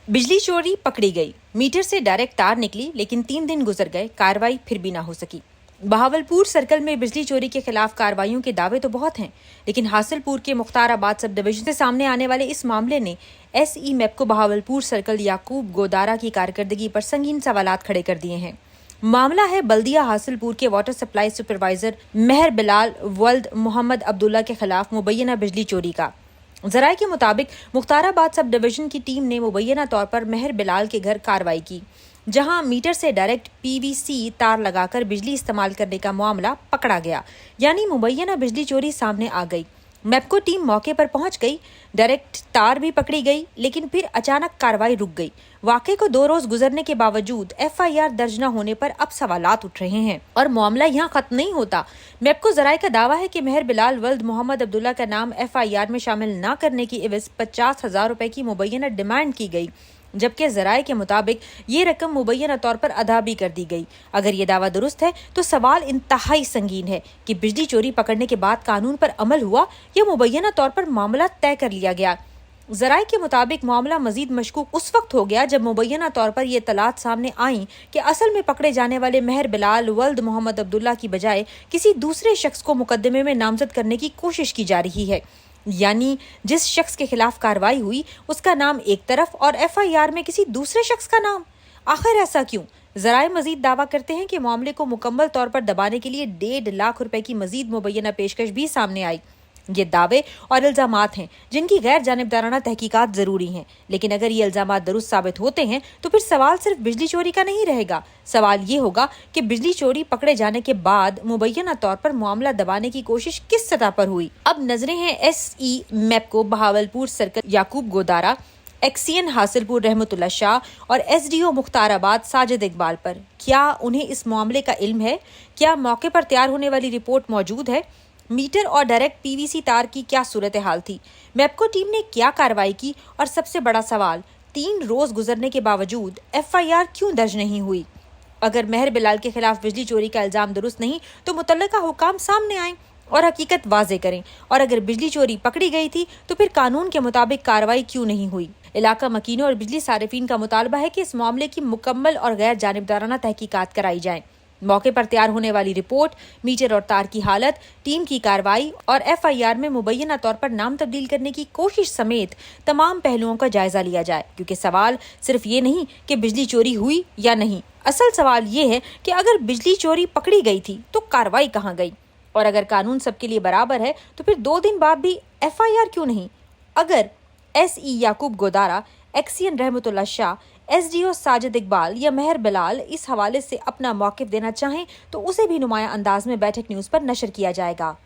बिजली चोरी पकड़ी गई, मीटर से डायरेक्ट तार निकली, लेकिन 3 दिन गुजर गए, कार्रवाई फिर भी ना हो सकी। बहावलपुर सर्कल में बिजली चोरी के खिलाफ कार्रवाइयों के दावे तो बहुत हैं, लेकिन हासिलपुर के मुख्ताराबाद सब डिवीजन से सामने आने वाले इस मामले ने एसई मैप को बहावलपुर सर्कल याकूब गोदारा की कारकर्दगी पर संगीन सवालात खड़े कर दिए हैं। मामला है बल्दिया हासिलपुर के वाटर सप्लाई सुपरवाइजर मेहर बिलाल वल्द मोहम्मद अब्दुल्ला के खिलाफ मुबैना बिजली चोरी का। जराये के मुताबिक मुख्ताराबाद सब डिवीजन की टीम ने मुबैना तौर पर मेहर बिलाल के घर कार्रवाई की, जहां मीटर से डायरेक्ट पीवीसी तार लगाकर बिजली इस्तेमाल करने का मामला पकड़ा गया, यानी मुबैना बिजली चोरी सामने आ गई। मैपको टीम मौके पर पहुंच गई, डायरेक्ट तार भी पकड़ी गई, लेकिन फिर अचानक कार्रवाई रुक गई। वाकये को 2 रोज गुजरने के बावजूद एफआईआर दर्ज न होने पर अब सवालात उठ रहे हैं और मामला यहाँ खत्म नहीं होता। मैपको जराये का दावा है कि मेहर बिलाल वल्द मोहम्मद अब्दुल्ला का नाम एफआईआर में शामिल न करने की एवज 50,000 रुपए की मुबैना डिमांड की गई, जबकि जराये के मुताबिक ये रकम मुबैना तौर पर अदा भी कर दी गई। अगर ये दावा दुरुस्त है तो सवाल इंतहाई संगीन है कि बिजली चोरी पकड़ने के बाद कानून पर अमल हुआ या मुबैना तौर पर मामला तय कर लिया गया। जराये के मुताबिक मामला मजीद मशकूक उस वक्त हो गया जब मुबैना तौर पर ये इत्तलात सामने आई कि असल में पकड़े जाने वाले मेहर बिलाल वल्द मोहम्मद अब्दुल्ला की बजाय किसी दूसरे शख्स को मुकदमे में नामजद करने की कोशिश की जा रही है, यानी जिस शख्स के खिलाफ कार्रवाई हुई उसका नाम एक तरफ और एफआईआर में किसी दूसरे शख्स का नाम। आखिर ऐसा क्यों? जराये मजीद दावा करते हैं कि मामले को मुकम्मल तौर पर दबाने के लिए 1.5 लाख रुपए की मजीद मुबैना पेशकश भी सामने आई। ये दावे और इल्जामात हैं जिनकी गैर जानिबदाराना तहकीकात जरूरी हैं, लेकिन अगर ये इल्जामात दुरुस्त साबित होते हैं तो फिर सवाल सिर्फ बिजली चोरी का नहीं रहेगा। सवाल ये होगा कि बिजली चोरी पकड़े जाने के बाद मुबैना तौर पर मामला दबाने की कोशिश किस सतह पर हुई। अब नजरें हैं एसई मैप को बहावलपुर सर्कल याकूब गोदारा, एक्सीएन हासिलपुर रहमतुल्लाह शाह और एसडीओ मुख्ताराबाद साजिद इकबाल पर। क्या उन्हें इस मामले का इल्म है? क्या मौके पर तैयार होने वाली रिपोर्ट मौजूद है? मीटर और डायरेक्ट पीवीसी तार की क्या सूरत हाल थी? मैपको टीम ने क्या कार्रवाई की? और सबसे बड़ा सवाल, 3 रोज गुजरने के बावजूद एफआईआर क्यों दर्ज नहीं हुई? अगर मेहर बिलाल के खिलाफ बिजली चोरी का इल्जाम दुरुस्त नहीं तो मुतल्लिका हुकाम सामने आए और हकीकत वाजे करें, और अगर बिजली चोरी पकड़ी गई थी तो फिर कानून के मुताबिक कार्रवाई क्यों नहीं हुई? इलाका मकीनों और बिजली सारिफीन का मुतालबा है कि इस मामले की मुकम्मल और गैर जानिबदाराना तहकीकात कराई जाए। मौके पर तैयार होने वाली रिपोर्ट, मीटर और तार की हालत, टीम की कार्रवाई और एफआईआर में मुबैना तौर पर नाम तब्दील करने की कोशिश समेत तमाम पहलुओं का जायजा लिया जाए, क्योंकि सवाल सिर्फ ये नहीं कि बिजली चोरी हुई या नहीं। असल सवाल ये है कि अगर बिजली चोरी पकड़ी गई थी तो कार्रवाई कहाँ गई? और अगर कानून सबके लिए बराबर है तो फिर 2 दिन बाद भी एफआईआर क्यों नहीं? अगर एसई याकूब गोदारा, एक्सीएन रहमतुल्लाह शाह, एसडीओ साजिद इकबाल या मेहर बिलाल इस हवाले से अपना मौक़िफ़ देना चाहें तो उसे भी नुमाया अंदाज में बैठक न्यूज़ पर नशर किया जाएगा।